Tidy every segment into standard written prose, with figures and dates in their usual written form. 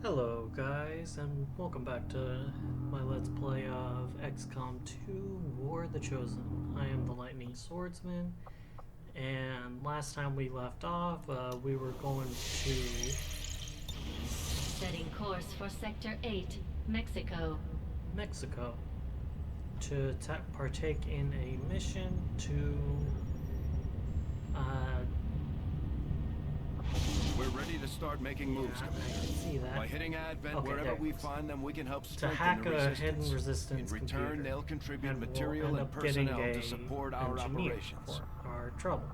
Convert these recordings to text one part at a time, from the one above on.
Hello guys, and welcome back to my Let's Play of XCOM 2 War of the Chosen. I am the Lightning Swordsman, and last time we left off, we were going to... Setting course for Sector 8, Mexico. Mexico. To partake in a mission to... We're ready to start making moves, I Commander. can see that. By hitting Advent Okay, wherever there. we find them, we can help To strengthen hack the a resistance. hidden resistance In return, computer, they'll contribute and we'll material end and up getting personnel to a support our engineer operations. for our trouble.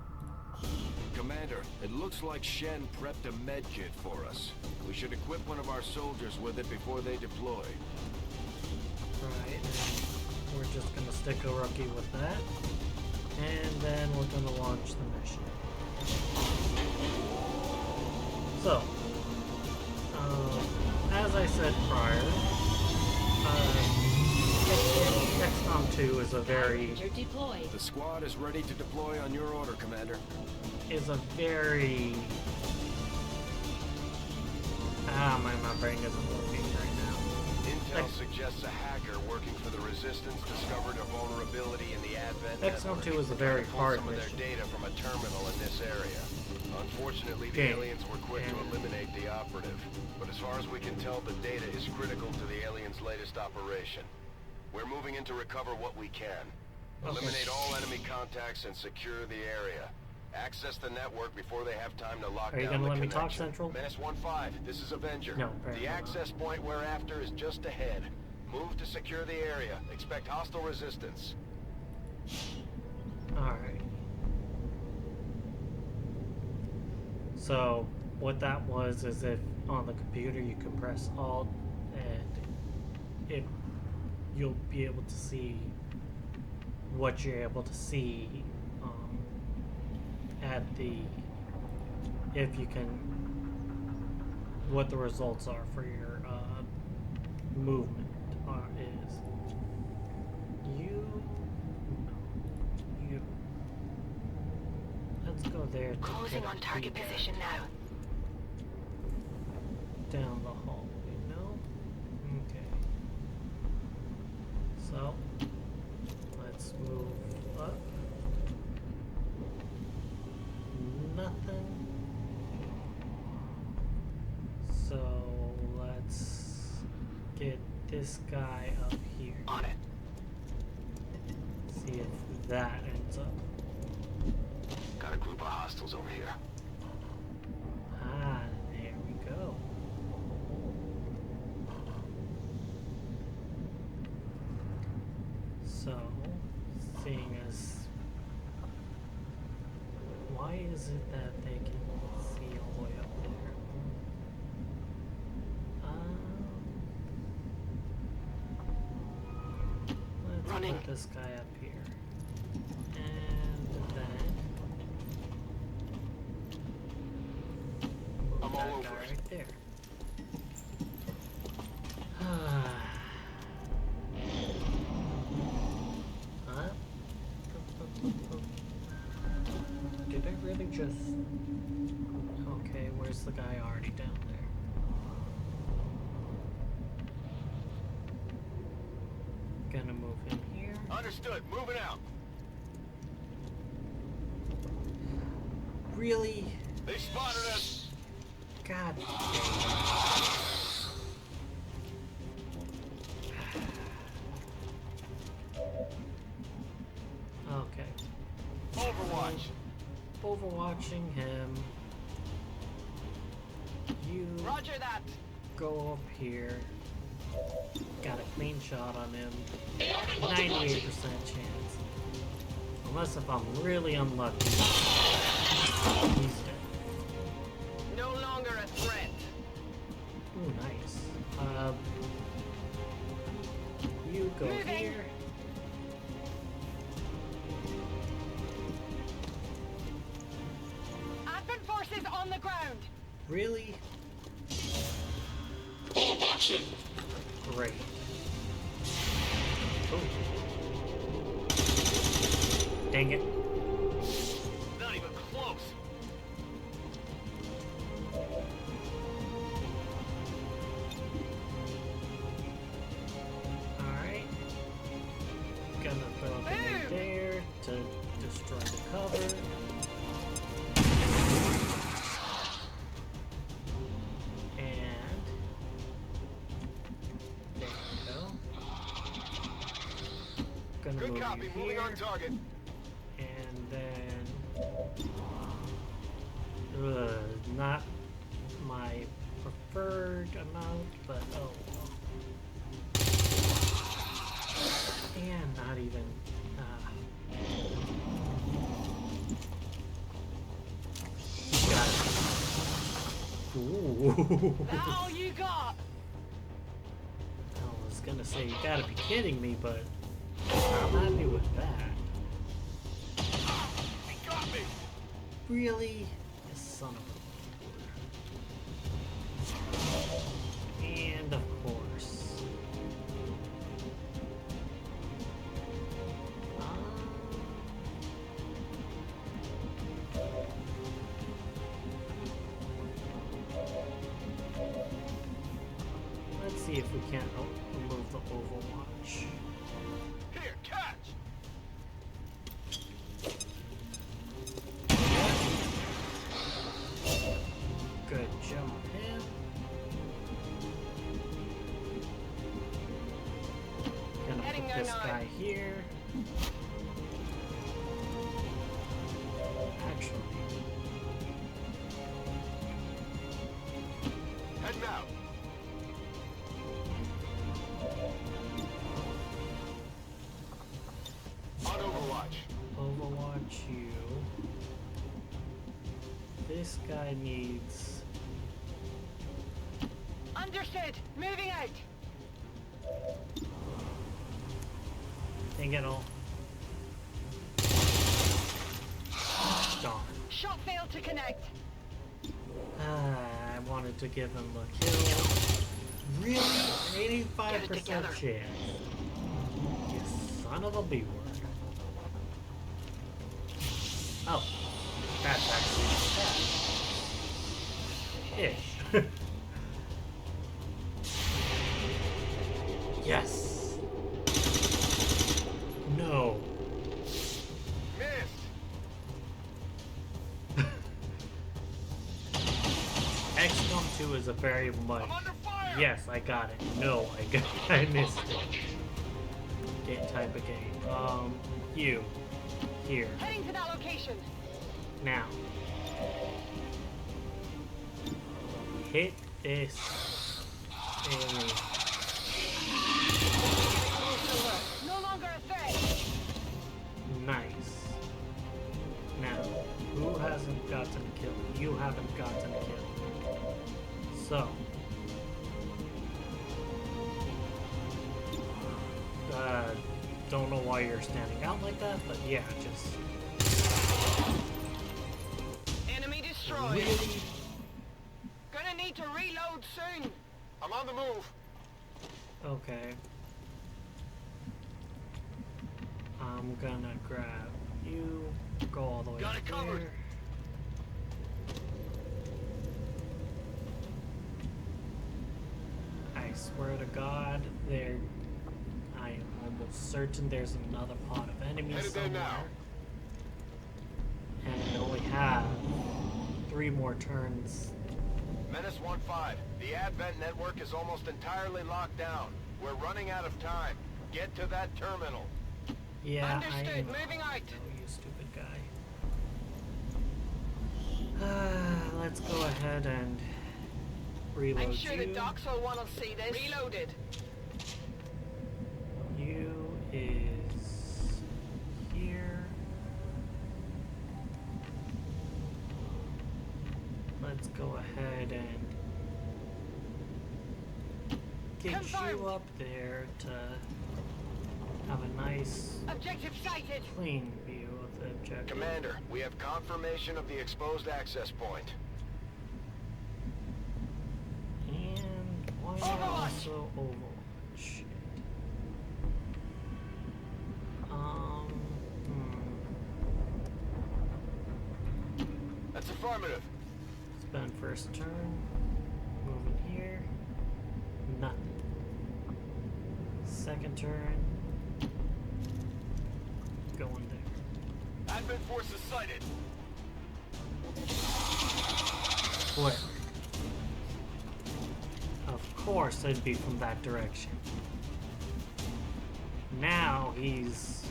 Commander, it looks like Shen prepped a med kit for us. We should equip one of our soldiers with it before they deploy. Right, and we're just gonna stick a rookie with that, and then we're gonna launch the mission. So, as I said prior, XCOM 2 is a very Deployed. The squad is ready to deploy on your order, Commander. my brain isn't working right now. Intel suggests a hacker working for the Resistance discovered a vulnerability in the Advent XCOM network. 2 is a Trying very to pull hard some of their mission. data from a terminal in this area. Unfortunately, the Game. aliens were quick to And- eliminate the operative. But as far as we can tell, the data is critical to the aliens' latest operation. We're moving in to recover what we can. Okay. Eliminate all enemy contacts and secure the area. Access the network before they have time to lock Are you down gonna the let me talk, connection. Central? Menace 1-5, this is Avenger. No, apparently The not. access point we're after is just ahead. Move to secure the area. Expect hostile resistance. Alright. So, what that was is if on the computer you can press Alt and you'll be able to see what you're able to see at the if you can what the results are for your movement is you let's go there to Closing get on target feedback. position now. Down the hallway, no? Okay. So, let's move up. Nothing. So, let's get this guy up here. On it. See if that ends up. Got a group of hostiles over here. Ah, there we go. So, seeing as... Why is it that they can see all the way up there? Let's Running. put this guy up here. And then... I'm that all over guy it. right there. Huh? Did I really just... Okay, where's the guy already down there? Gonna move him here. Understood. Moving out. Really? They spotted us. God dang it. Okay. Overwatch. Overwatching him. You Roger that. go up here. Got a clean shot on him. 98% chance. Unless if I'm really unlucky. He's dead. No longer a threat. Ooh, nice. You go Moving. here. Advent forces on the ground. Really? Great. Oh. Dang it. Not even close. Good move copy, you moving here, on target. and then not my preferred amount, but oh well. And not even. Got it. Ooh. That all you got? I was gonna say you gotta be kidding me, but I'm not happy with that. He got me! Really? You son of a... And of course. Let's see if we can't remove the Overwatch. Here, catch! Good jump him. Gonna Heading put this 9-9. guy here. Actually, Heading out. On Overwatch. Overwatch you. This guy needs... Understood. Moving out. Dang it all. Darn. Shot failed to connect. I wanted to give him a kill. Really? 85% chance. You son of a B word. Oh. That's actually not bad. Ish. Yes. No. Missed! XCOM 2 is a very much... I'm under fire! Yes, I got it. No, I missed it. Game type of game. You. Here. Heading to that location. Now. Hit this alien. No longer a threat. Nice. Now, who hasn't gotten a kill? You haven't gotten a kill. So. Don't know why you're standing out like that, but yeah, just... Enemy destroyed. Really? Gonna need to reload soon. I'm on the move. Okay. I'm gonna grab you, go all the way Got it covered. there. I swear to God, I am almost certain there's another pod of enemies Headed there somewhere. now. And I only have 3 more turns. Menace 1-5. The Advent network is almost entirely locked down. We're running out of time. Get to that terminal. Yeah, Understood. I know. Moving out. No, you stupid guy. Let's go ahead and reload I'm sure you. the docs will want to see this. Reloaded. You is here. Let's go ahead and get Confirmed. you up there to have a nice, Objective sighted. clean view of the objective. Commander, we have confirmation of the exposed access point. And why not Overwatch. also Overwatch? That's affirmative. Spend first turn. Moving here. Nothing. Second turn. Going there. Advent forces sighted. Quick. Of course it'd be from that direction. Now he's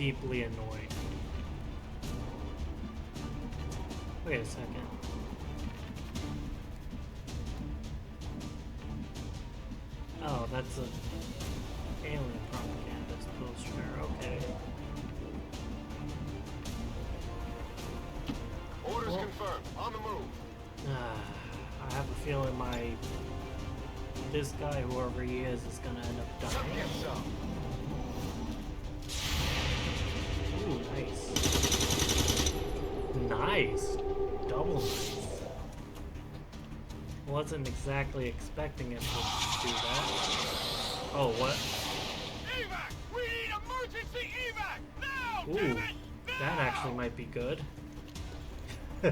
deeply annoyed. Wait a second. Oh, that's a alien propagandist poster. Okay. Orders Well- confirmed. On the move. I have a feeling this guy, whoever he is gonna end up Come dying. get some. Ooh, nice. Nice. Double nice. Wasn't exactly expecting it to do that. Oh, what? Evac! We need emergency evac! Now! Ooh, that actually might be good. He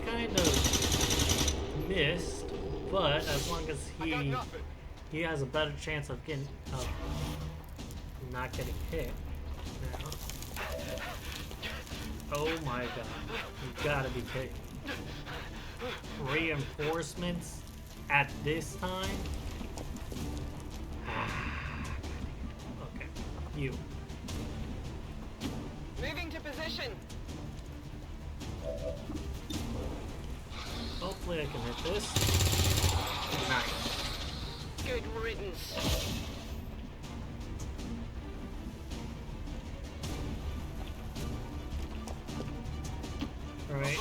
kind of missed, but as long as I got nothing. he has a better chance of not getting hit now. Oh my god, you gotta be kidding. Reinforcements at this time? Okay, you. Moving to position. Hopefully I can hit this. Nice. Good riddance. Alright.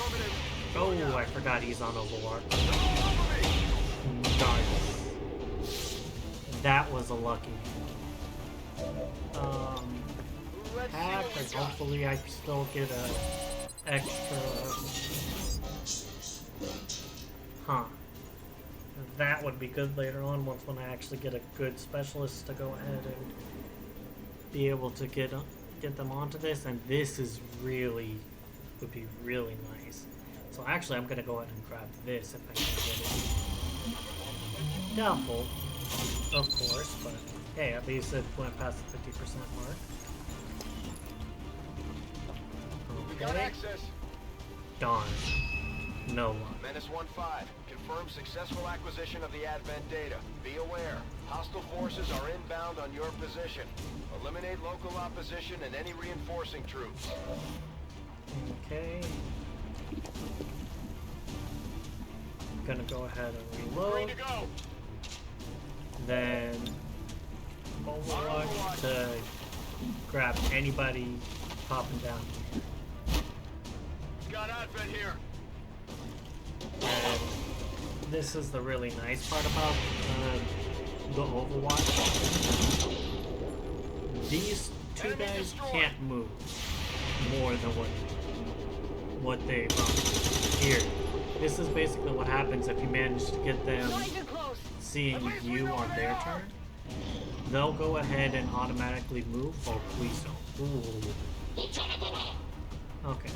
Oh, I forgot he's on Overwatch. Nice. That was a lucky. Let's see Hack, what we and got. hopefully I still get a extra. Huh. That would be good later on once when I actually get a good specialist to go ahead and be able to get them onto this, and this is would be really nice. So actually I'm gonna go ahead and grab this if I can get it. Doubtful, of course, but hey, at least it went past the 50% mark. We got Okay. access. Darn. No luck. Menace 1-5. Confirm successful acquisition of the Advent data. Be aware. Hostile forces are inbound on your position. Eliminate local opposition and any reinforcing troops. Okay. Gonna go ahead and reload. Free to go. Then Overwatch to grab anybody popping down here. Got Advent here. And this is the really nice part about the Overwatch. These two Enemy guys destroyed. can't move more than what they here. This is basically what happens if you manage to get them Not even close. seeing At least we you know on where they their are. turn. They'll go ahead and automatically move. Oh, please don't. Ooh. Okay.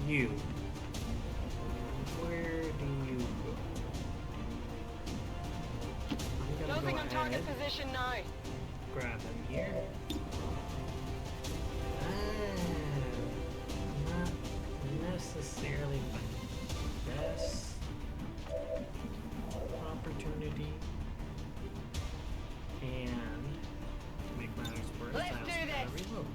You. Where do you go? I'm gonna Closing go on target ahead, position now. grab him here. Not necessarily my best opportunity. And to make matters worse, Let's I also do gotta this. reload.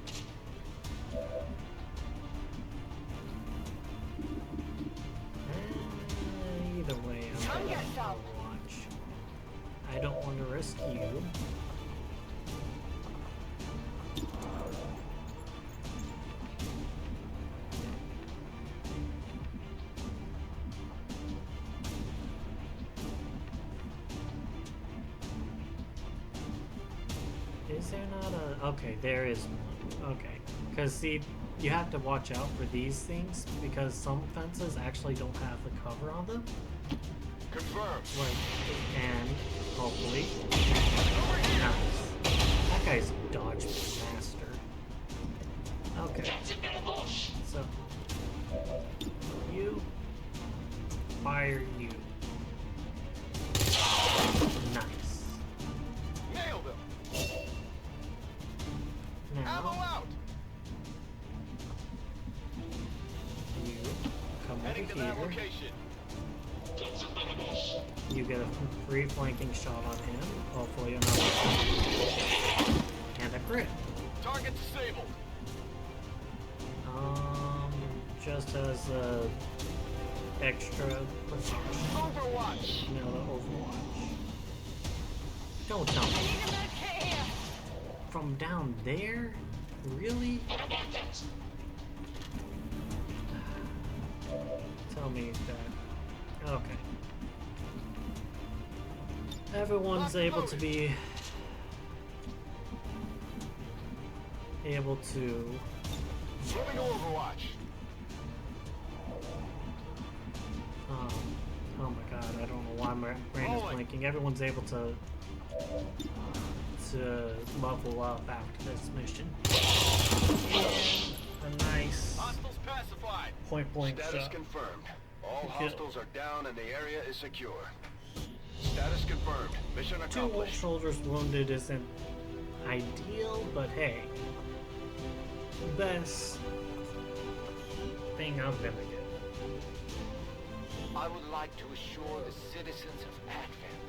Either way, I'm Come gonna get some. watch. I don't want to risk you. Is there not a... Okay, there is one. Okay. Because, see, you have to watch out for these things because some fences actually don't have the cover on them. Confirmed. Like, and hopefully... Nice. That guy's a dodge master. Okay. So, you... Fire you. Nice. Nailed him. Ammo Now, out. you come Heading to over that here. location. You get a free flanking shot on him. Hopefully another. And a crit. Target disabled. Just as a extra precaution. Overwatch. No, the Overwatch. Don't tell I me. need a med kit here. From down there? Really? Tell me that. Okay. Everyone's able to be able to. Moving to Overwatch. Oh my god, I don't know why my brain is blanking. Everyone's able to level up after this mission. And a nice Hostiles pacified. point blank Status shot. confirmed. All Good. hostiles are down and the area is secure. Status confirmed. Mission 2 accomplished. soldiers wounded isn't ideal, but hey, best thing I'm gonna get. I would like to assure the citizens of Advent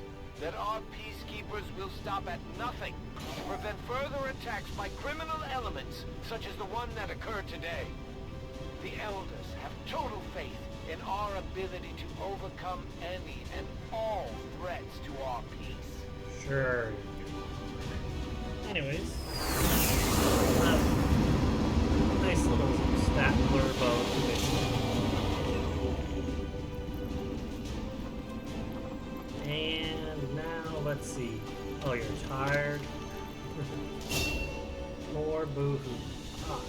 that our peacekeepers will stop at nothing to prevent further attacks by criminal elements such as the one that occurred today. The Elders have total faith in our ability to overcome any and all threats to our peace. Sure. Anyways, nice little stat blurb about the mission. And now let's see. Oh, you're tired. Poor boohoo. Ah.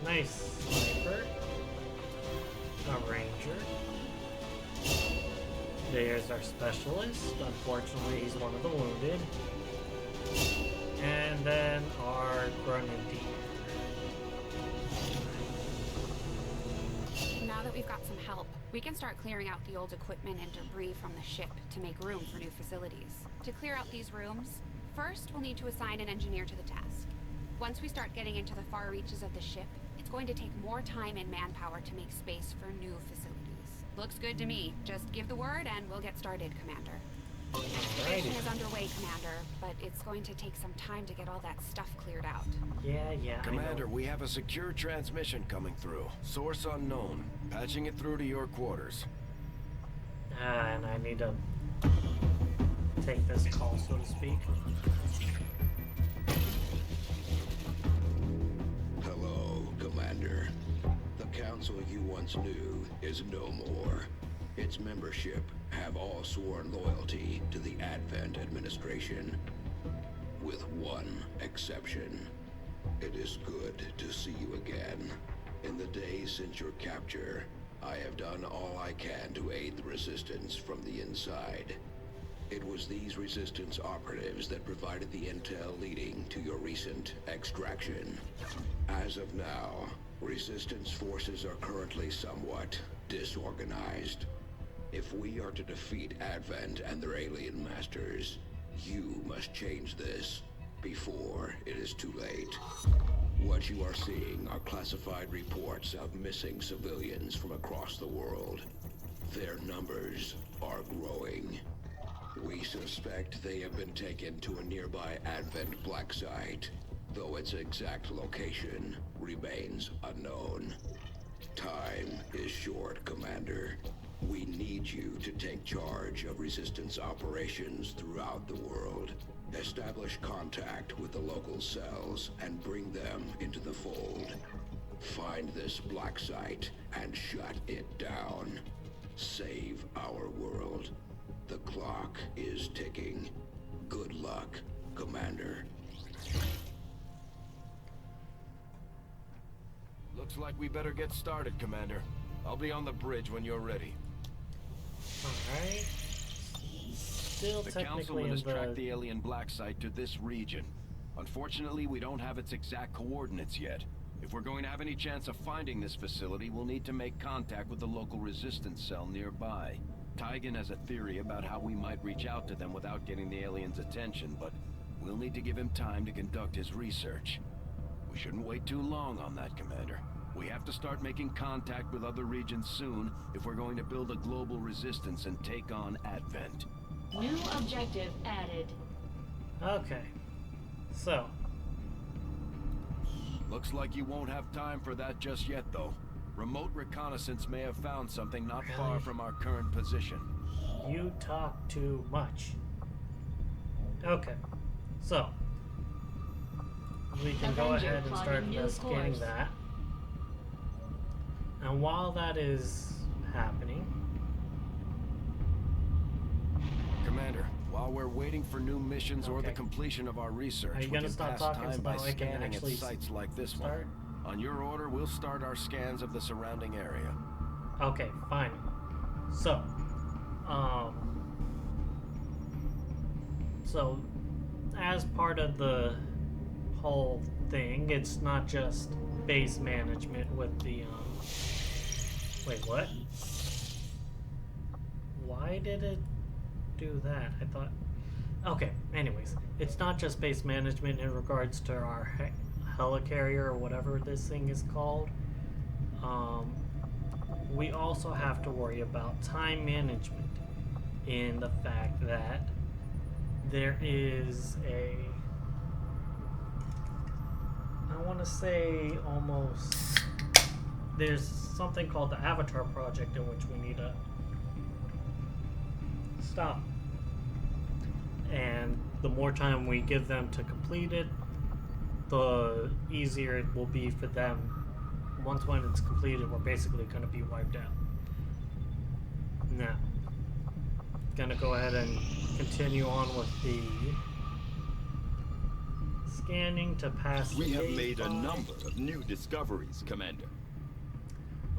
Nice sniper. A ranger. There's our specialist. Unfortunately, he's one of the wounded. And then our grenadier. Now that we've got some help, we can start clearing out the old equipment and debris from the ship to make room for new facilities. To clear out these rooms, first we'll need to assign an engineer to the task. Once we start getting into the far reaches of the ship, it's going to take more time and manpower to make space for new facilities. Looks good to me. Just give the word and we'll get started, Commander. The mission is underway, Commander, but it's going to take some time to get all that stuff cleared out. Yeah, Commander, we have a secure transmission coming through. Source unknown. Patching it through to your quarters. And I need to take this call, so to speak. Hello, Commander. The council you once knew is no more. Its membership have all sworn loyalty to the Advent administration, with one exception. It is good to see you again. In the days since your capture, I have done all I can to aid the resistance from the inside. It was these resistance operatives that provided the intel leading to your recent extraction. As of now, resistance forces are currently somewhat disorganized. If we are to defeat Advent and their alien masters, you must change this before it is too late. What you are seeing are classified reports of missing civilians from across the world. Their numbers are growing. We suspect they have been taken to a nearby Advent black site, though its exact location remains unknown. Time is short, Commander. We need you to take charge of resistance operations throughout the world. Establish contact with the local cells and bring them into the fold. Find this black site and shut it down. Save our world. The clock is ticking. Good luck, Commander. Looks like we better get started, Commander. I'll be on the bridge when you're ready. Alright. Still The technically Councilman in has tracked the... the alien black site to this region. Unfortunately, we don't have its exact coordinates yet. If we're going to have any chance of finding this facility, we'll need to make contact with the local resistance cell nearby. Tygan has a theory about how we might reach out to them without getting the aliens' attention, but we'll need to give him time to conduct his research. We shouldn't wait too long on that, Commander. We have to start making contact with other regions soon if we're going to build a global resistance and take on Advent. New objective added. Okay. So, Looks like you won't have time for that just yet, though. Remote reconnaissance may have found something not far from our current position. you talk too much. Okay. So, we can go Avenger ahead and start plotting new investigating course. that. And while that is happening, Commander, while we're waiting for new missions or the Okay. completion of our research, Are you we gonna can stop pass talking time so by that I can scanning at actually sites like this start? one. On your order, we'll start our scans of the surrounding area. okay, fine. So, so as part of the whole thing, it's not just base management with the, wait, what? Why did it do that? I thought, okay, anyways, it's not just base management in regards to our helicarrier or whatever this thing is called. We also have to worry about time management in the fact that there is a, I want to say almost, there's something called the Avatar Project in which we need to stop. And the more time we give them to complete it, the easier it will be for them. Once when it's completed, we're basically going to be wiped out. Now, gonna go ahead and continue on with the scanning to pass. We the have gate made a by. number of new discoveries, Commander.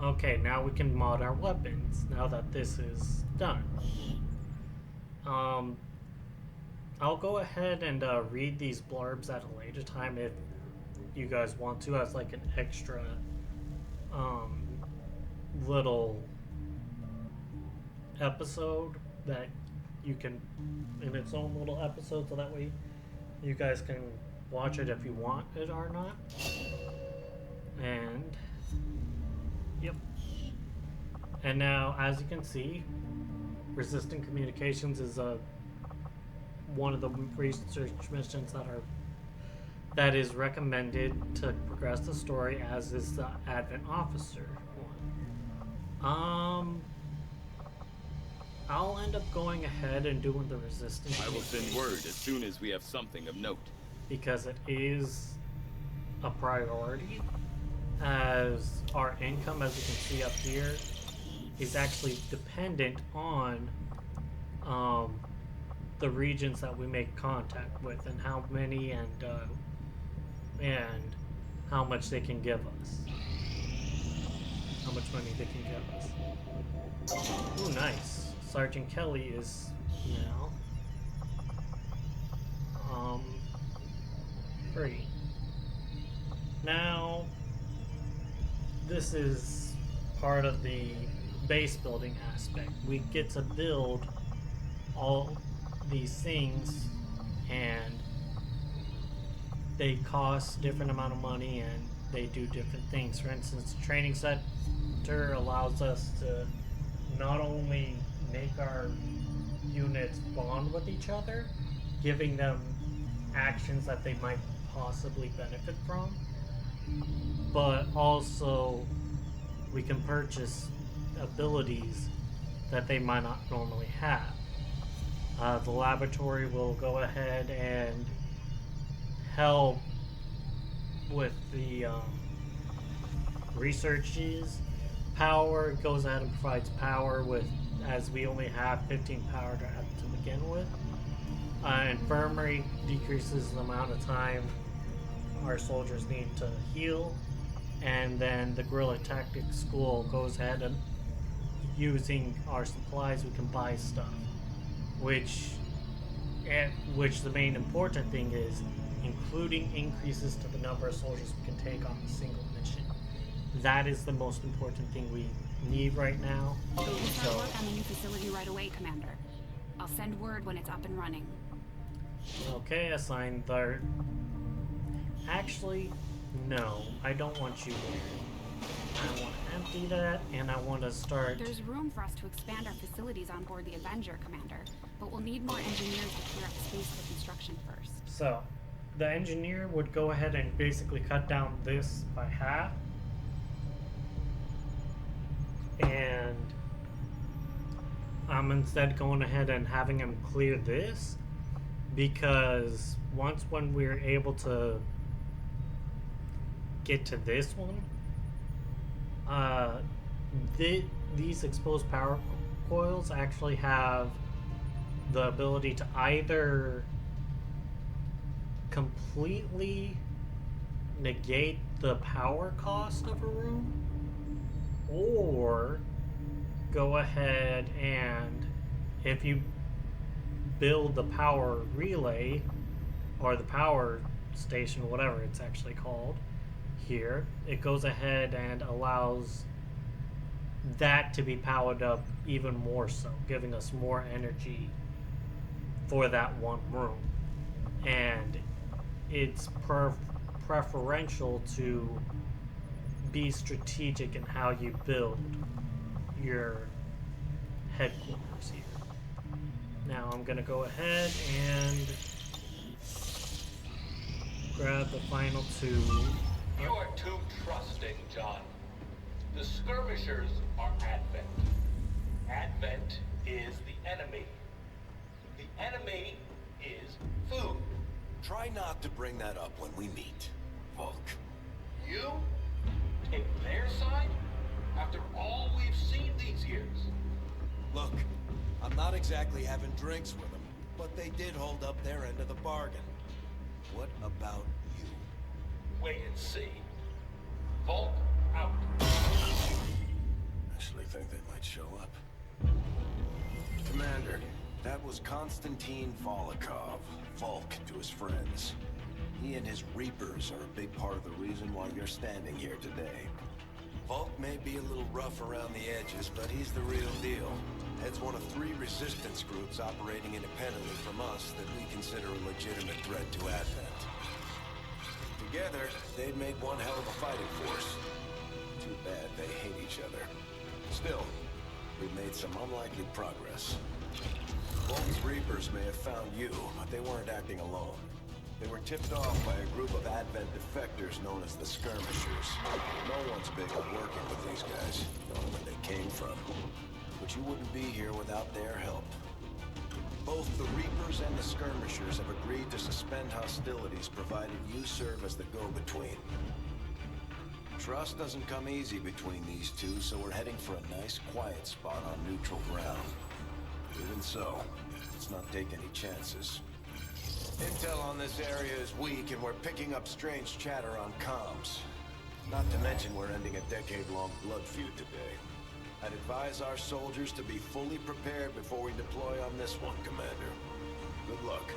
Okay, now we can mod our weapons, now that this is done. I'll go ahead and read these blurbs at a later time if you guys want to, as like an extra little episode that you can, in its own little episode, so that way you guys can watch it if you want it or not. And yep. And now, as you can see, resistant communications is one of the research missions that is recommended to progress the story, as is the Advent Officer one. I'll end up going ahead and doing the resistance I will send word as soon as we have something of note. because it is a priority, as our income, as you can see up here, is actually dependent on the regions that we make contact with and how many and how much they can give us. How much money they can give us. Ooh, nice. Sergeant Kelly is now free. Now, this is part of the base building aspect. We get to build all these things, and they cost different amount of money, and they do different things. For instance, the training center allows us to not only make our units bond with each other, giving them actions that they might possibly benefit from, but also we can purchase abilities that they might not normally have. The laboratory will go ahead and help with the researches. Power goes ahead and provides power with, as we only have 15 power to begin with. Infirmary decreases the amount of time our soldiers need to heal. And then the guerrilla tactics school goes ahead and, using our supplies, we can buy stuff. Which the main important thing is including increases to the number of soldiers we can take on a single mission. That is the most important thing we need right now. We will start work on the new facility right away, Commander. I'll send word when it's up and running. Okay, assigned the... Actually, no, I don't want you there. I want to empty that, and I want to start... There's room for us to expand our facilities on board the Avenger, Commander, but we'll need more engineers to clear up space for construction first. So, the engineer would go ahead and basically cut down this by half. And I'm instead going ahead and having him clear this, because when we're able to get to this one, these exposed power coils actually have the ability to either completely negate the power cost of a room, or go ahead and, if you build the power relay or the power station, whatever it's actually called here, it goes ahead and allows that to be powered up even more so, giving us more energy for that one room. And it's preferential to be strategic in how you build your headquarters here. Now I'm gonna go ahead and grab the final two. You are too trusting, John. The skirmishers are Advent. Advent is the enemy. The enemy is food. Try not to bring that up when we meet, Volk. You take their side after all we've seen these years. Look, I'm not exactly having drinks with them, but they did hold up their end of the bargain. What about you? Wait and see. Volk out. Actually think they might show up. Commander, that was Konstantin Volokov, Volk to his friends. He and his Reapers are a big part of the reason why you're standing here today. Volk may be a little rough around the edges, but he's the real deal. Heads one of 3 resistance groups operating independently from us that we consider a legitimate threat to Advent. Together, they'd make one hell of a fighting force. Too bad they hate each other. Still, we've made some unlikely progress. Volk's Reapers may have found you, but they weren't acting alone. They were tipped off by a group of Advent defectors known as the Skirmishers. No one's big on working with these guys, knowing where they came from. But you wouldn't be here without their help. Both the Reapers and the Skirmishers have agreed to suspend hostilities provided you serve as the go-between. Trust doesn't come easy between these two, so we're heading for a nice quiet spot on neutral ground. Even so, let's not take any chances. Intel on this area is weak, and we're picking up strange chatter on comms. Not to mention we're ending a decade-long blood feud today. I'd advise our soldiers to be fully prepared before we deploy on this one, Commander. Good luck.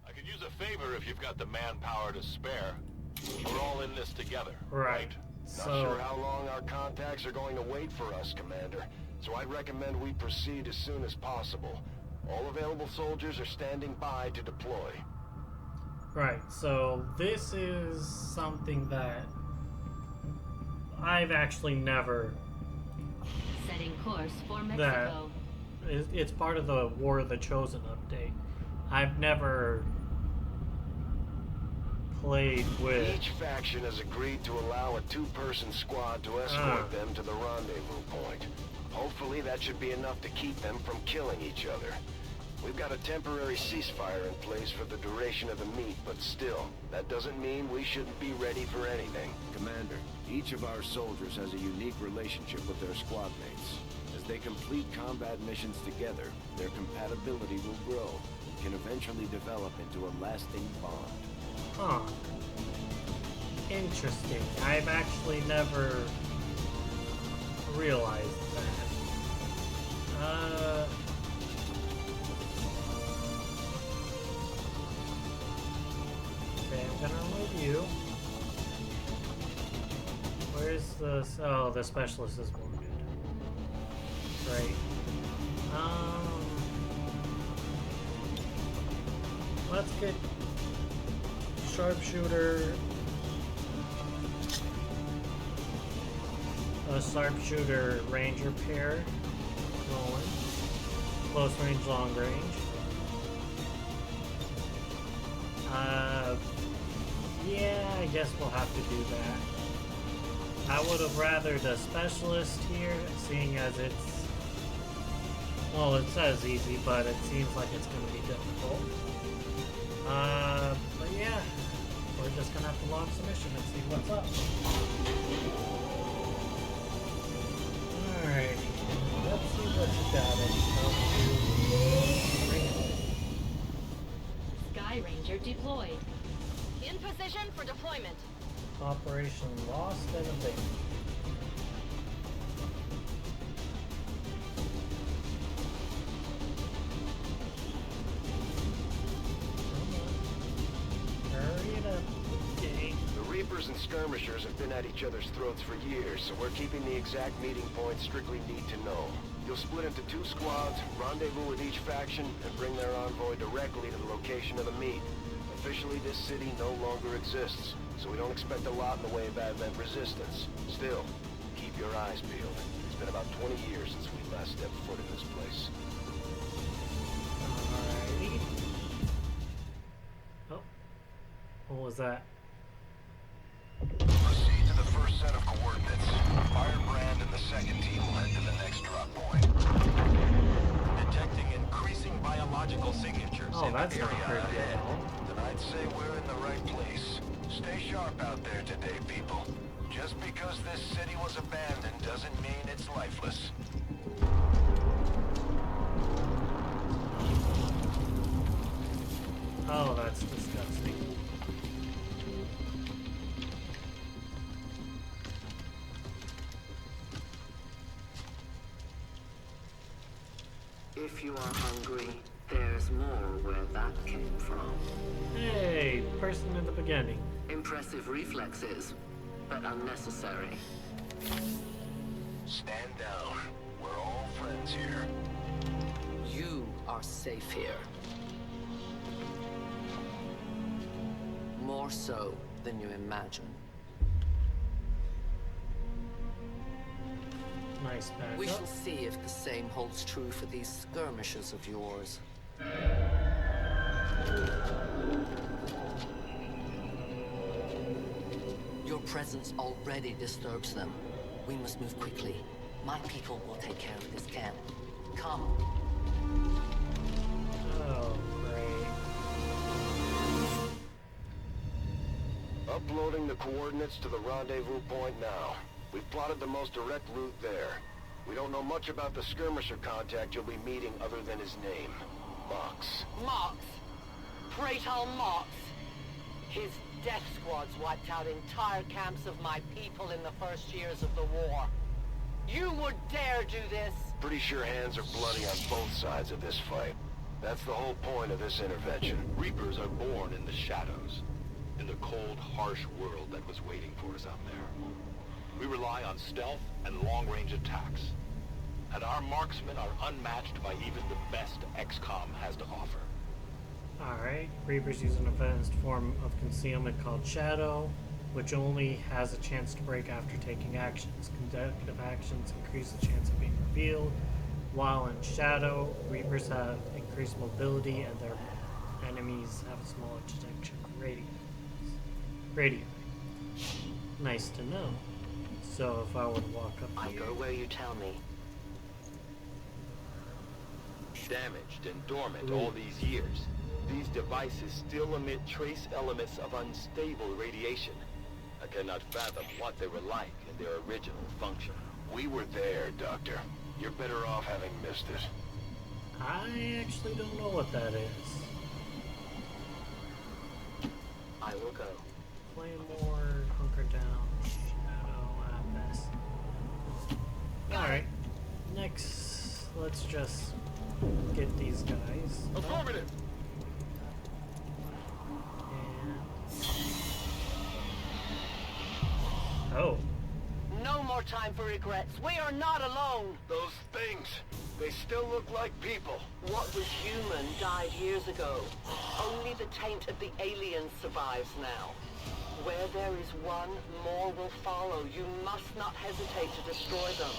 I could use a favor if you've got the manpower to spare. We're all in this together, Right. Not sure how long our contacts are going to wait for us, Commander. So I'd recommend we proceed as soon as possible. All available soldiers are standing by to deploy. Right, so this is something that I've actually never... Setting course for Mexico. It's part of the War of the Chosen update. I've never played with... Each faction has agreed to allow a 2-person squad to escort them to the rendezvous point. Hopefully that should be enough to keep them from killing each other. We've got a temporary ceasefire in place for the duration of the meet, but still, that doesn't mean we shouldn't be ready for anything. Commander, each of our soldiers has a unique relationship with their squad mates. As they complete combat missions together, their compatibility will grow and can eventually develop into a lasting bond. Huh. Interesting. I've actually never realized that. Okay, I'm gonna remove you. Where's the... Oh, the specialist is more good. Right. Let's get sharpshooter a sharpshooter ranger pair going. Close range, long range. Yeah, I guess we'll have to do that. I would have rathered a specialist here, seeing as it's... Well, it says easy, but it seems like it's going to be difficult. But yeah, we're just going to have to launch the mission and see what's up. Alright, let's see what you got. Sky Ranger deployed. In position for deployment. Operation Lost and Abandoned. Hurry it up, gang. The Reapers and Skirmishers have been at each other's throats for years, so we're keeping the exact meeting points strictly need to know. You'll split into 2 squads, rendezvous with each faction, and bring their envoy directly to the location of the meet. Officially, this city no longer exists, so we don't expect a lot in the way of advent resistance. Still, keep your eyes peeled. It's been about 20 years since we last stepped foot in this place. Alrighty. Oh. What was that? Proceed to the first set of coordinates. Firebrand and the second team will head to the next drop point. Detecting increasing biological signatures Oh, in the that's not area pretty ahead. at all. Then I'd say we're in the right place. Stay sharp out there today, people. Just because this city was abandoned doesn't mean it's lifeless. Oh, that's disgusting. If you are hungry, there's more where that came from. Hey, person in the beginning. Impressive reflexes, but unnecessary. Stand down. We're all friends here. You are safe here. More so than you imagine. Nice backup. We shall see if the same holds true for these skirmishers of yours. Your presence already disturbs them. We must move quickly. My people will take care of this camp. Come. Oh, great. Uploading the coordinates to the rendezvous point now. We've plotted the most direct route there. We don't know much about the skirmisher contact you'll be meeting other than his name. Mox. Mox. Praetor Mox. His death squads wiped out entire camps of my people in the first years of the war. You would dare do this? Pretty sure hands are bloody on both sides of this fight. That's the whole point of this intervention. Reapers are born in the shadows, in the cold, harsh world that was waiting for us out there. We rely on stealth and long-range attacks. And our marksmen are unmatched by even the best XCOM has to offer. Alright, Reapers use an advanced form of concealment called Shadow, which only has a chance to break after taking actions. Consecutive actions increase the chance of being revealed. While in Shadow, Reapers have increased mobility and their enemies have a smaller detection radius. Nice to know. So if I were to walk up I here... go where you tell me. Damaged and dormant all these years, these devices still emit trace elements of unstable radiation. I cannot fathom what they were like in their original function. We were there, Doctor. You're better off having missed it. I actually don't know what that is. I will go. Play more, hunker down, shadow, best. Alright, next, let's just get these guys. Affirmative! And... Oh. No more time for regrets. We are not alone. Those things, they still look like people. What was human died years ago. Only the taint of the aliens survives now. Where there is one, more will follow. You must not hesitate to destroy them.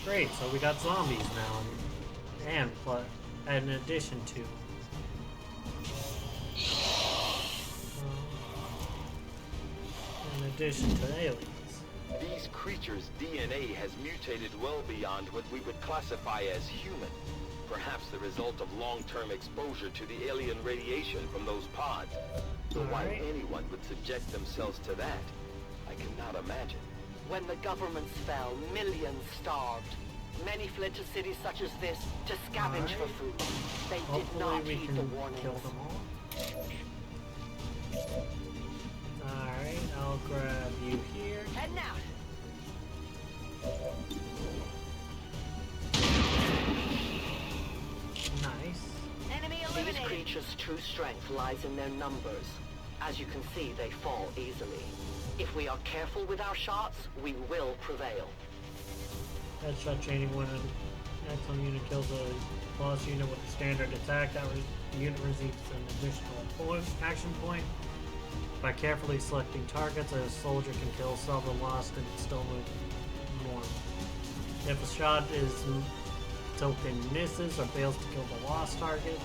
Great, so we got zombies now, and in addition to aliens. These creatures' DNA has mutated well beyond what we would classify as human. Perhaps the result of long-term exposure to the alien radiation from those pods. Though why anyone would subject themselves to that, I cannot imagine. When the governments fell, millions starved. Many fled to cities such as this to scavenge for food. They did not heed the warnings. Kill them all. Alright, I'll grab you here. Heading out. Nice. Enemy eliminated. These creatures' true strength lies in their numbers. As you can see, they fall easily. If we are careful with our shots, we will prevail. Headshot chaining when an excellent unit kills a boss unit with a standard attack. That unit receives an additional action point. By carefully selecting targets, a soldier can kill several lost and still move more. If a shot is token misses or fails to kill the lost target,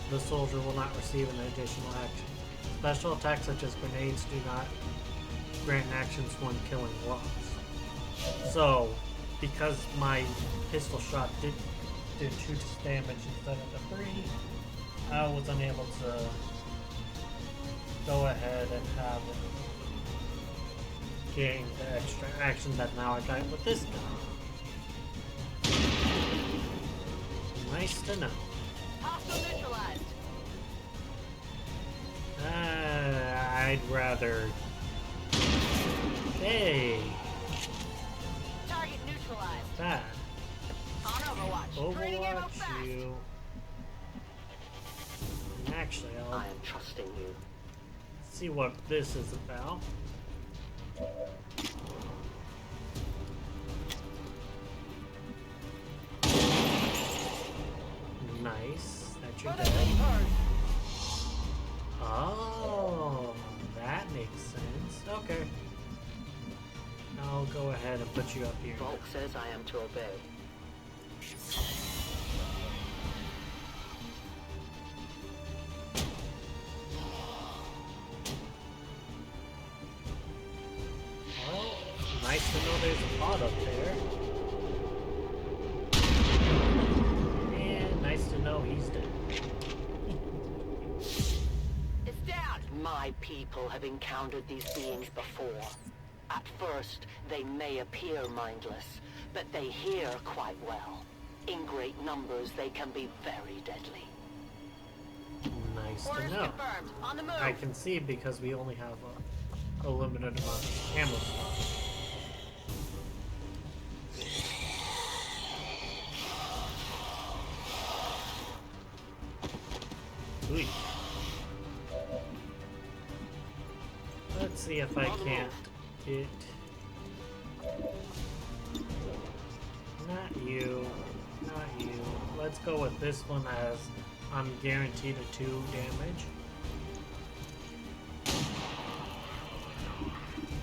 the soldier will not receive an additional action. Special attacks such as grenades do not grant actions when killing lost. So, because my pistol shot did 2 damage instead of the 3, I was unable to go ahead and have gain the extra action that now I got with this gun. Nice to know. Hostile neutralized. I'd rather... Hey! Target neutralized. That. On Overwatch. Overwatch you. And actually, I am trusting you. See what this is about. Nice. That you're dead. Oh, that makes sense. Okay. I'll go ahead and put you up here. Volk says I am to obey. Well, nice to know there's a pod up there. And nice to know he's dead. It's down! My people have encountered these beings before. At first, they may appear mindless, but they hear quite well. In great numbers, they can be very deadly. Nice to Orders know. confirmed. On the move. I can see because we only have a limited amount of ammo slots. Sweet. Let's see if I can't get... Not you. Not you. Let's go with this one as I'm guaranteed a 2 damage.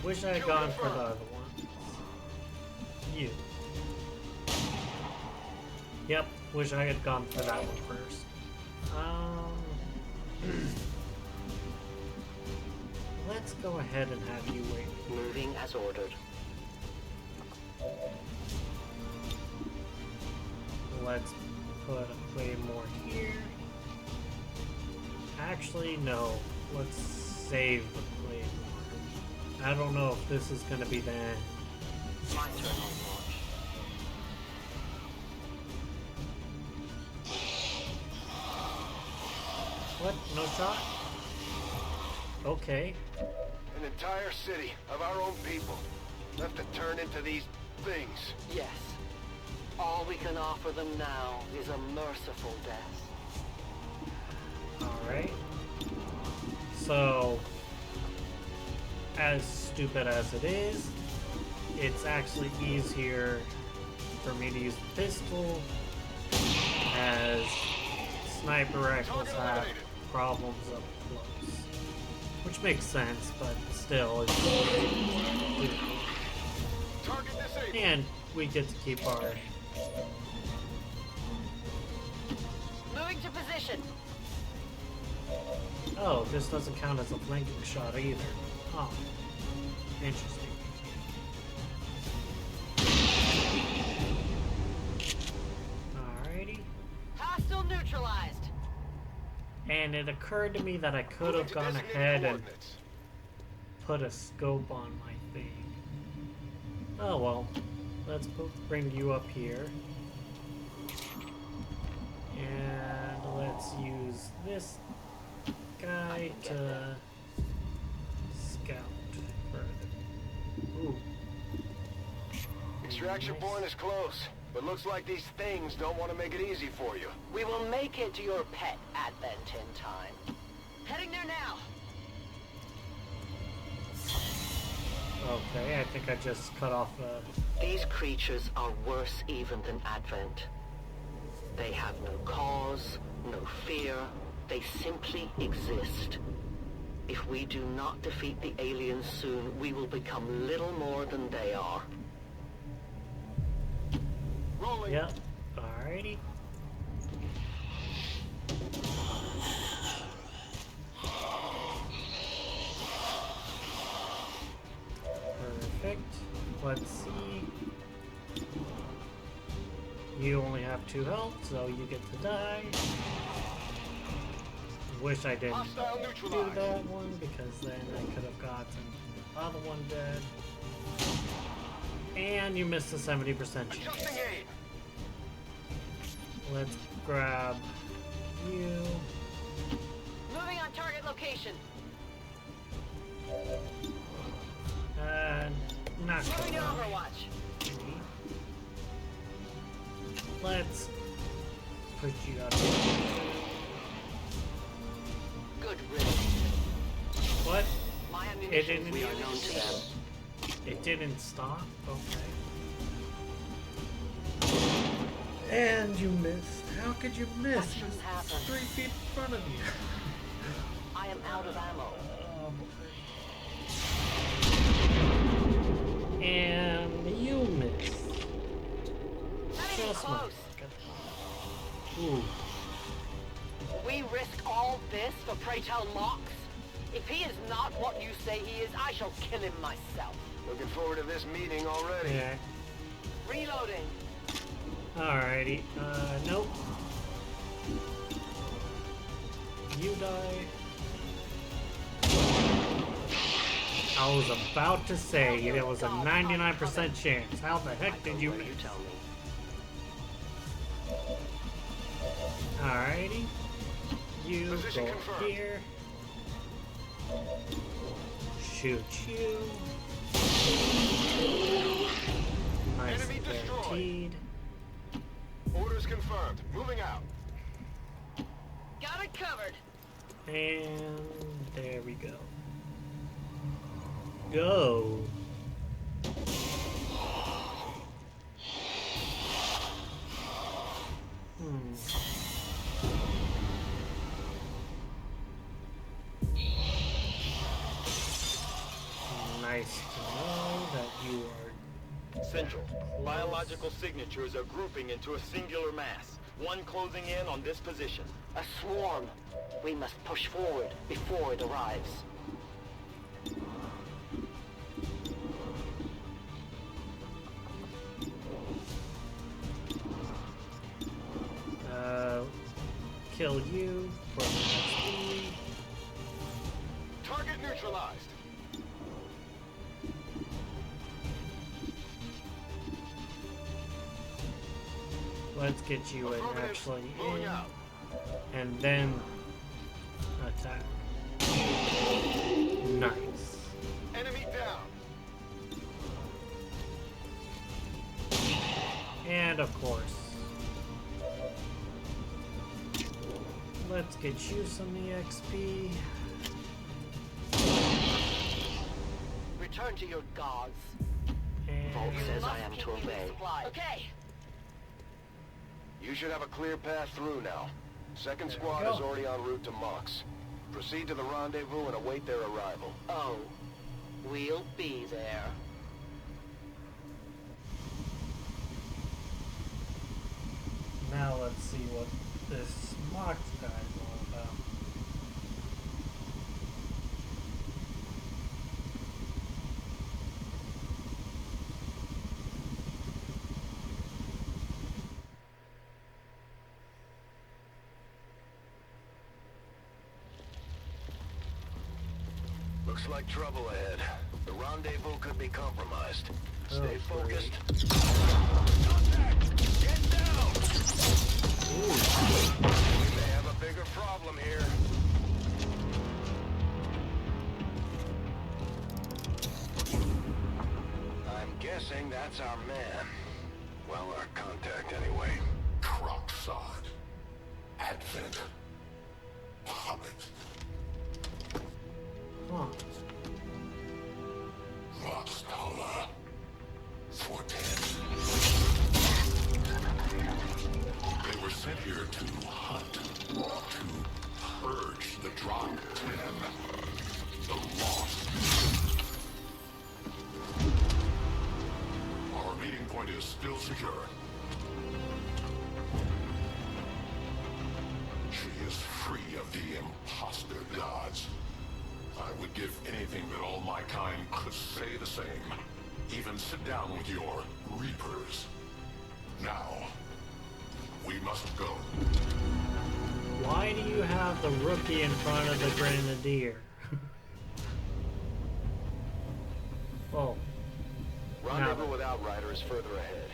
Wish I had gone for the other one. You. Yep, wish I had gone for that one first. Let's go ahead and have you wait. Moving as ordered. Let's put a claymore here. Actually, no. Let's save the claymore. I don't know if this is going to be the end. My turn on launch. What? No shot? Okay. An entire city of our own people left to turn into these things. Yes. All we can offer them now is a merciful death. Alright. So, as stupid as it is, it's actually easier for me to use the pistol, as sniper rifles have problems up close. Which makes sense, but still, it's Target disabled. and we get to keep our. Moving to position. Oh, this doesn't count as a flanking shot either. Oh, interesting. Alrighty. Hostile neutralized. And it occurred to me that I could have gone ahead and put a scope on my thing. Oh well, let's bring you up here. And let's use this guy to scout further. Ooh. Extraction point is close, but looks like these things don't want to make it easy for you. We will make it to your pet advent in time. Heading there now. Okay, I think I just cut off These creatures are worse even than Advent. They have no cause, no fear. They simply exist. If we do not defeat the aliens soon, we will become little more than they are. Rolling. Yep. Alrighty. Perfect. Let's see. You only have 2 health, so you get to die. Wish I didn't Hostile do neutralized. that one, because then I could have gotten the other one dead. And you missed a 70% chance. Adjusting aim. Let's grab you. Moving on target location. Not Moving to gonna. Overwatch. Let's put you up. Good riddance. What? My It ammunition, didn't. we are known to them. It didn't stop. Okay. And you missed. How could you miss? That shouldn't happen. 3 feet in front of you. I am out of ammo. And you missed. Not even Just close. Ooh. We risk all this for Pray Tell Mox? If he is not what you say he is, I shall kill him myself. Looking forward to this meeting already. Yeah. Reloading. Alrighty. Nope. You die. I was about to say there was a 99% chance. How the heck did you miss? You tell me. Alrighty. You Position go confirmed. here. Shoot you. Nice Enemy destroyed. guaranteed. Orders confirmed. Moving out. Got it covered. And there we go. Go. Nice to know that you are. Central. Biological signatures are grouping into a singular mass. One closing in on this position. A swarm. We must push forward before it arrives. Kill you for the XP. Target neutralized. Let's get you in Affirmative. actually Moving in, out. and then attack. Nice. Enemy down. And of course, let's get you some EXP. Return to your gods. Vault And says I am to obey. Okay. You should have a clear path through now. Second There we squad go. is already en route to Mox. Proceed to the rendezvous and await their arrival. Oh, we'll be there. Now let's see what this Mox guy is all about. Looks like trouble ahead. The rendezvous could be compromised. Stay Oh, focused. great. Contact! Get down! We may have a bigger problem here. I'm guessing that's our man. Well, our contact anyway. Crocksod. Advent. Hobbit. Huh. Roxtola. 410. They were sent here to hunt. To purge the Drop 10. The Lost. Our meeting point is still secure. She is free of the imposter gods. I would give anything that all my kind could say the same. Even sit down with your Reapers. Now, we must go. Why do you have the rookie in front of the Grenadier? Oh. Rendezvous with Outrider is further ahead.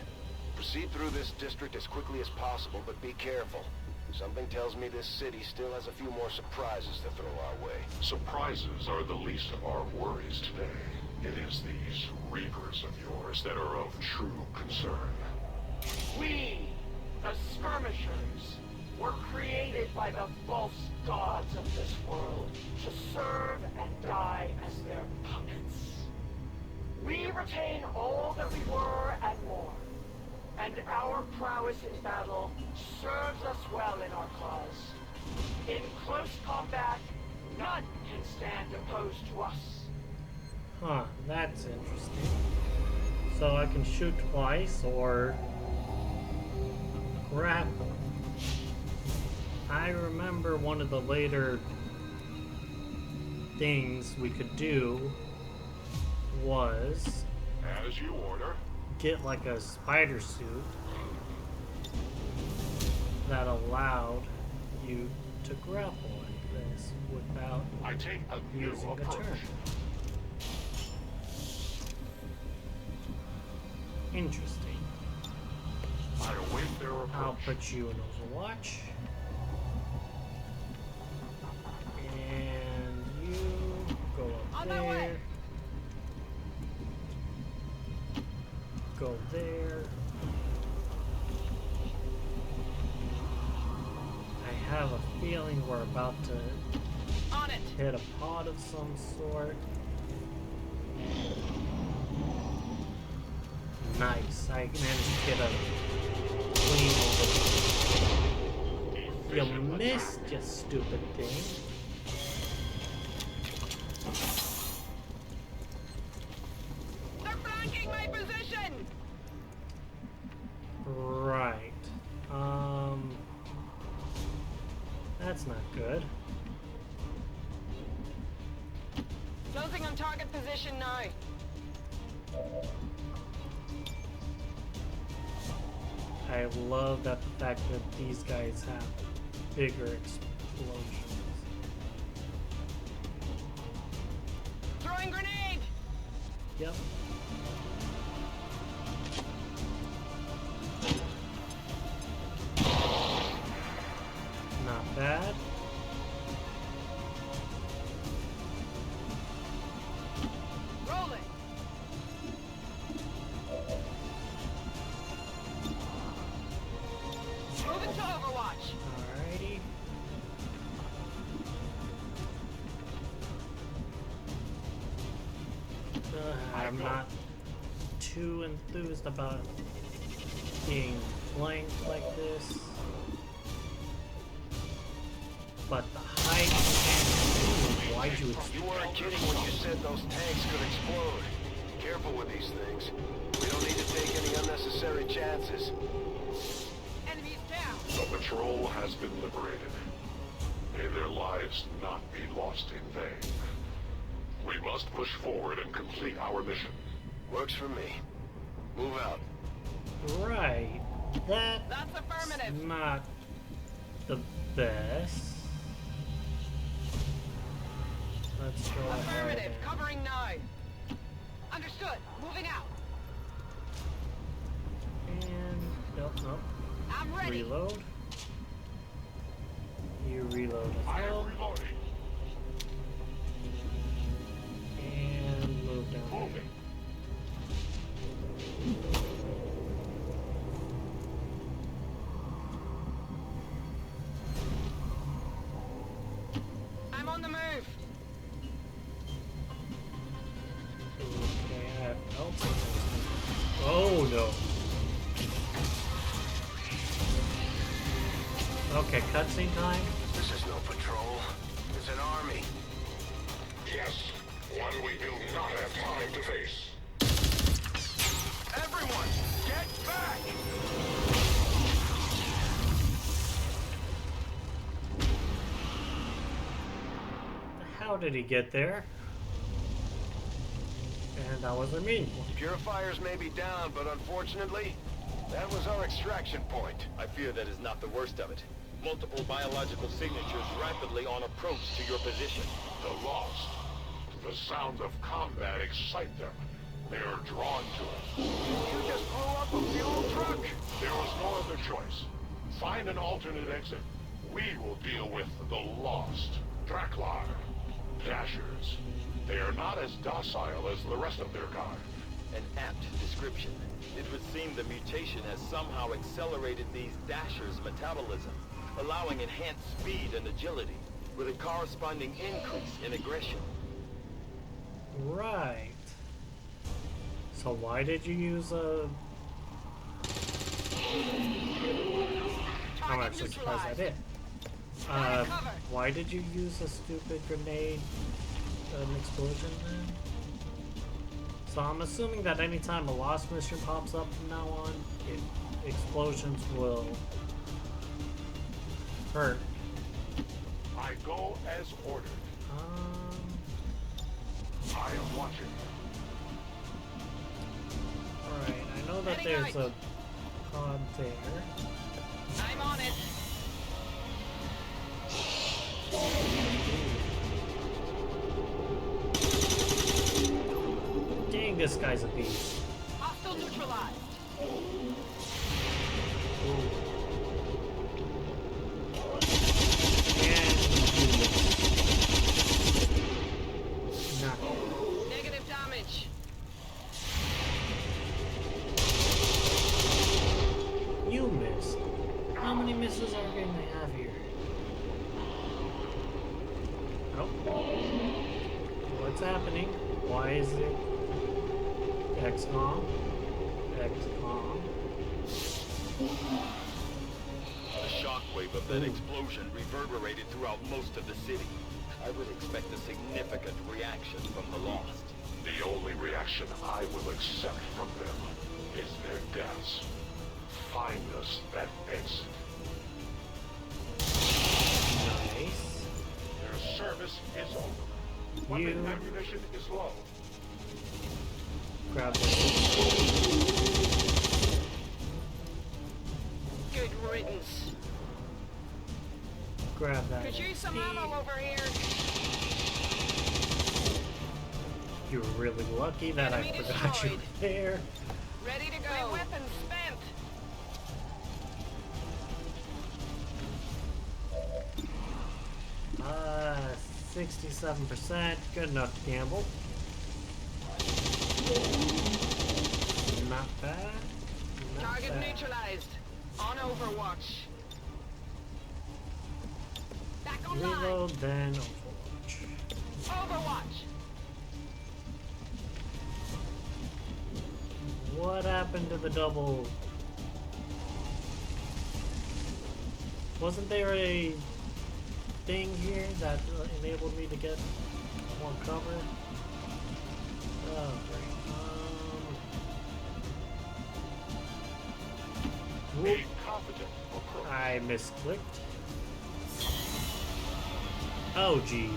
Proceed through this district as quickly as possible, but be careful. Something tells me this city still has a few more surprises to throw our way. Surprises are the least of our worries today. It is these Reapers of yours that are of true concern. We, the skirmishers, were created by the false gods of this world to serve and die as their puppets. We retain all that we were and more, and our prowess in battle serves us well in our cause. In close combat, none can stand opposed to us. Huh, that's interesting. So I can shoot twice or grapple. I remember one of the later things we could do was As you order. get like a spider suit that allowed you to grapple like this without I take a new using a approach. turn. Interesting. I await their approach. I'll put you in Overwatch. And you go up On there. my way. Go there. I have a feeling we're about to On it. hit a pod of some sort. Nice. I managed to get a clean over. You missed, you stupid thing. They're flanking my position. Right. That's not good. Closing on target position now. I love that the fact that these guys have bigger explosions. Throwing grenade. Yep. Not bad. Rolling. Moving to Overwatch. Alrighty. I'm not too enthused about being flanked like this. But the height and why'd you You weren't kidding when you said those tanks could explode. Careful with these things. We don't need to take any unnecessary chances. Enemies down! The patrol has been liberated. May their lives not be lost in vain. We must push forward and complete our mission. Works for me. Move out. Right. That's affirmative. not the best. Let's go ahead and... Covering 9. Understood. Moving out. And... Nope. I'm ready. Reload. You reload as I am well. reloading. And move down there. Moving. I'm on the move. Okay, I have belts. Oh no. Okay, cutscene time. This is no patrol. It's an army. Yes, one we do not have time to face. Everyone, get back! How did he get there? And that wasn't me. Purifiers may be down, but unfortunately, that was our extraction point. I fear that is not the worst of it. Multiple biological signatures rapidly on approach to your position. The lost. The sounds of combat excite them. They are drawn to it. You just blew up a fuel truck! There was no other choice. Find an alternate exit. We will deal with the lost. Draklar. Dashers. They are not as docile as the rest of their kind. An apt description. It would seem the mutation has somehow accelerated these Dashers' metabolism, allowing enhanced speed and agility, with a corresponding increase in aggression. Right. So why did you use a... I'm actually surprised I did. Why did you use a stupid grenade, an explosion then? So I'm assuming that anytime a lost mission pops up from now on, explosions will hurt. I go as ordered. I am watching. Alright, I know that there's a pod there. I'm on it. Dang, this guy's a beast. Hostile neutralized. Negative damage. You missed. How many misses are we going to have here? Nope. What's happening? Why is it XCOM? XCOM. The shockwave of that explosion reverberated throughout most of the city. I would expect a significant reaction from the lost. The only reaction I will accept from them is their deaths. Find us that exit. Nice. Their service is over. Weapon ammunition is low. Grab this. Good riddance. Grab that. Could use some ammo over here. You're really lucky that I forgot you were there. Ready to go. Weapons spent. 67%. Good enough to gamble. Not bad. Target neutralized. On Overwatch. Back online. Reload, then Overwatch. Overwatch. What happened to the double? Wasn't there a thing here that enabled me to get more cover. Oh, great. Whoop. I misclicked. Oh, jeez.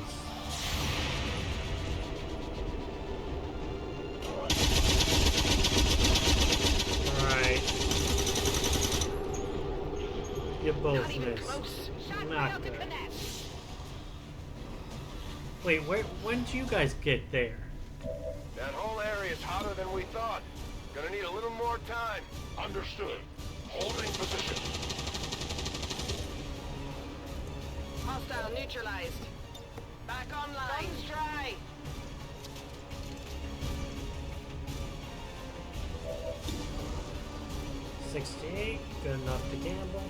Alright. You both missed. Not good. Wait, when did you guys get there? That whole area is hotter than we thought. Gonna need a little more time. Understood. Holding position. Hostile neutralized. Back online. Guns dry. $68, good enough to gamble.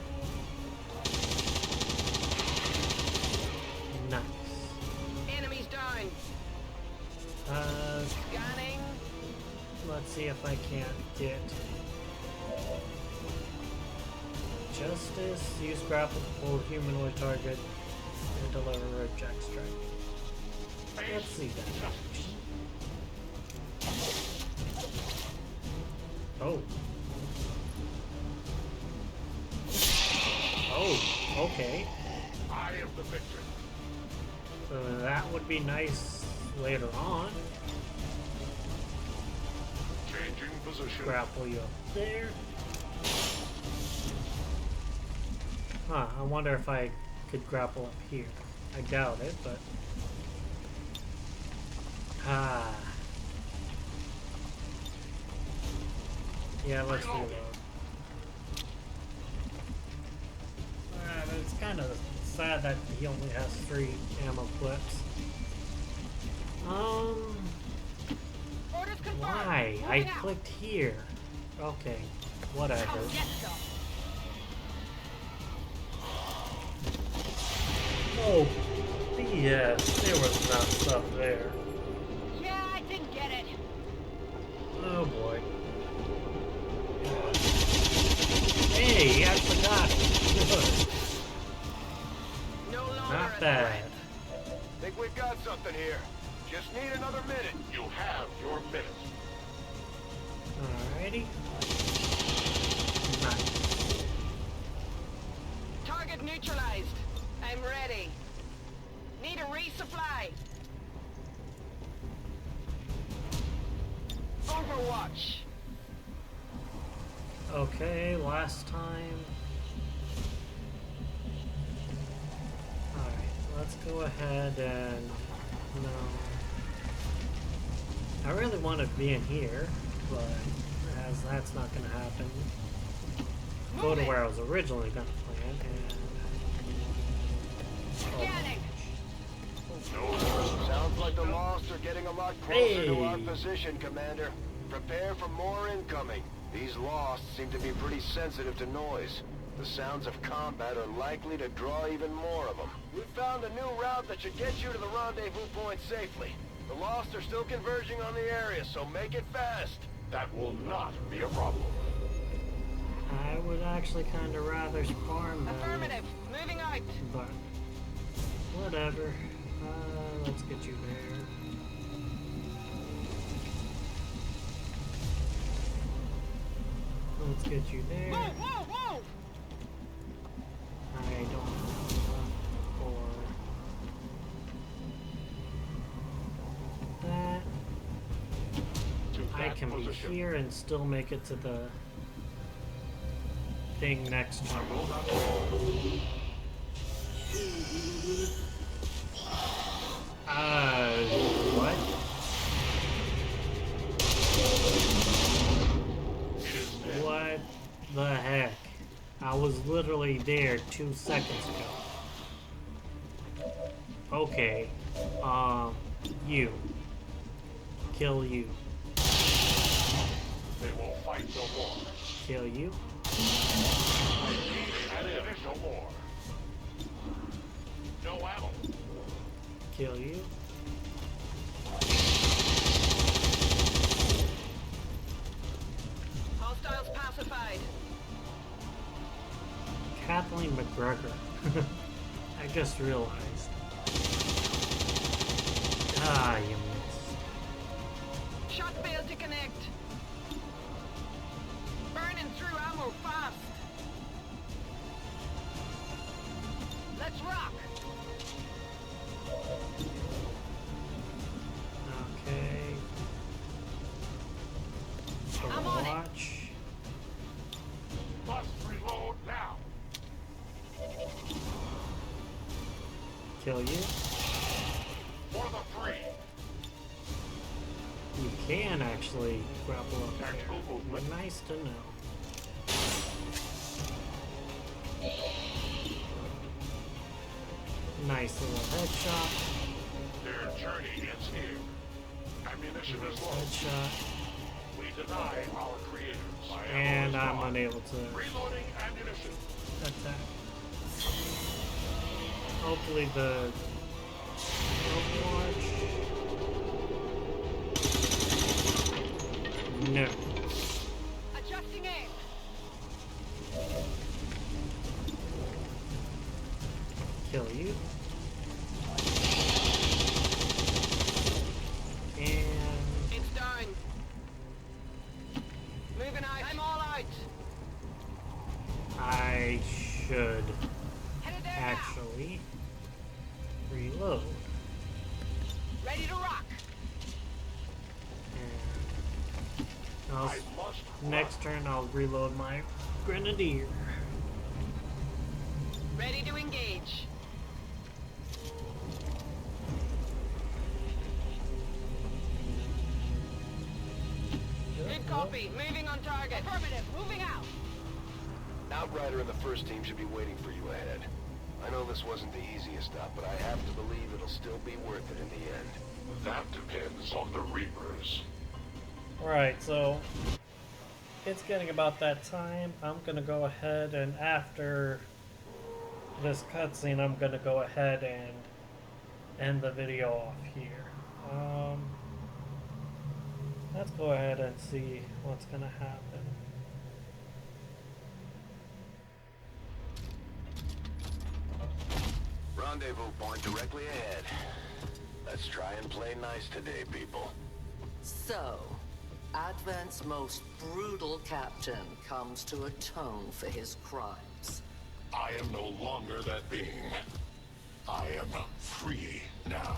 Nice. Enemies down. Scanning. Let's see if I can't get Justice. Use grapple to pull humanoid target and deliver a jack strike. Let's see that. Oh. Oh, okay. I am the victor. So that would be nice later on. Changing position. Grapple you up there. Huh, I wonder if I could grapple up here. I doubt it, but... Ah. Yeah, let's reload. It's kind of sad that he only has 3 ammo clips. Why? I clicked here. Okay, whatever. Oh, BS. There was not stuff there. Yeah, I didn't get it. Oh boy. Hey, I forgot. Good. No longer Not bad. Think we've got something here. Just need another minute. You have your minute. Alrighty. Nice. Target neutralized. I'm ready. Need a resupply. Overwatch. Okay, last time. Alright, let's go ahead and... No. I really want to be in here, but as that's not going to happen, go to where I was originally going to plan and... Scanning. Sounds like the Lost are getting a lot closer to our position, Commander. Prepare for more incoming. These Lost seem to be pretty sensitive to noise. The sounds of combat are likely to draw even more of them. We found a new route that should get you to the rendezvous point safely. The Lost are still converging on the area, so make it fast. That will not be a problem. I would actually kind of rather farm them. Affirmative. Moving out. But whatever. Let's get you there. Let's get you there. Whoa, whoa, whoa! I don't know for that. I can be here and still make it to the thing next time. What? What the heck? I was literally there 2 seconds ago. Okay. You. Kill you. They will fight no more. Kill you. And no more. No ammo. Kill you. Hostiles pacified. Kathleen McGregor. I just realized. Ah, you missed. Shot failed to connect. Burning through ammo fast. Let's rock. Okay. I'm on it. Watch. Must reload now. Kill you. For the free. You can actually grapple up there. Nice to know. Nice little headshot. Their journey ends here. Ammunition is low. Headshot. We deny our creators. And I'm unable to Reloading ammunition. attack. Hopefully the Overwatch. No. Adjusting aim. Kill you. And It's down. Moving out. I'm all out. I should Headed there actually reload. now. Ready to rock. And next turn I'll reload my grenadier. Ready to engage. Good copy. Moving on target. Affirmative. Moving out. Outrider and the first team should be waiting for you ahead. I know this wasn't the easiest stop, but I have to believe it'll still be worth it in the end. That depends on the Reapers. Alright, so it's getting about that time. I'm gonna go ahead and after this cutscene, I'm gonna go ahead and end the video off here. Let's go ahead and see what's gonna happen. Rendezvous point directly ahead. Let's try and play nice today, people. So, Advent's most brutal captain comes to atone for his crimes. I am no longer that being. I am free now.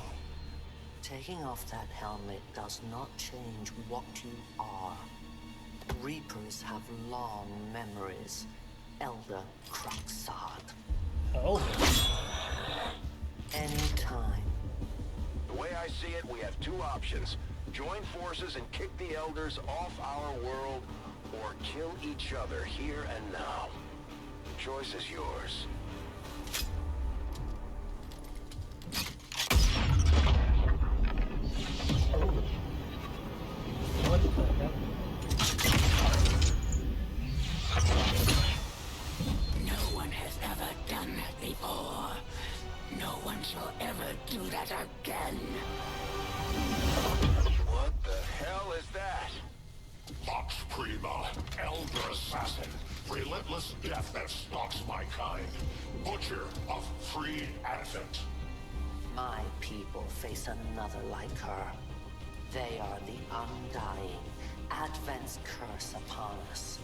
Taking off that helmet does not change what you are. Reapers have long memories. Elder Cracksod. Oh. Anytime. The way I see it, we have two options. Join forces and kick the Elders off our world, or kill each other here and now. The choice is yours. What the heck? No one has ever done that before. No one shall ever do that again. What the hell is that? Vox Prima, Elder Assassin, relentless death that stalks my kind. Butcher of free Advent. My people face another like her. They are the undying, Advent's curse upon us.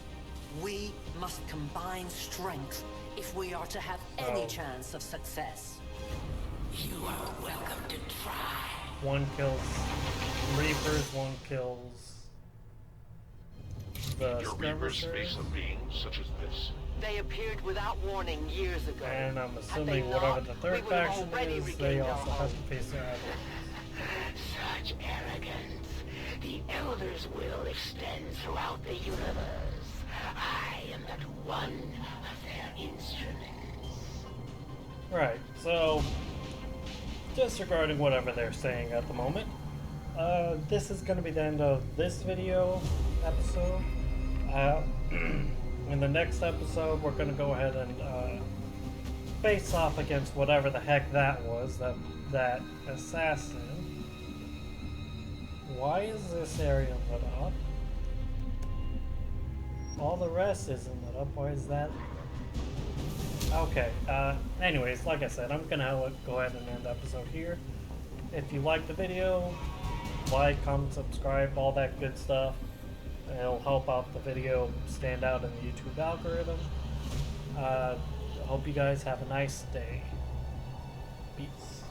We must combine strength if we are to have any chance of success. You are welcome to try. One kills Reapers, one kills the Your Reapers skirmishers. face a being such as this. They appeared without warning years ago. And I'm Had assuming they whatever not, the we third would have faction already is, they regained our also have home. to face their advent. Such arrogance. The Elders will extend throughout the universe. I am but one of their instruments. Right, so disregarding whatever they're saying at the moment, this is going to be the end of this video episode. In the next episode, we're going to go ahead and face off against whatever the heck that was, that assassin. Why is this area lit up? All the rest isn't lit up. Why is that? Okay, anyways, like I said, I'm gonna go ahead and end the episode here. if you like the video, like, comment, subscribe, all that good stuff. It'll help out the video stand out in the YouTube algorithm. Hope you guys have a nice day. Peace.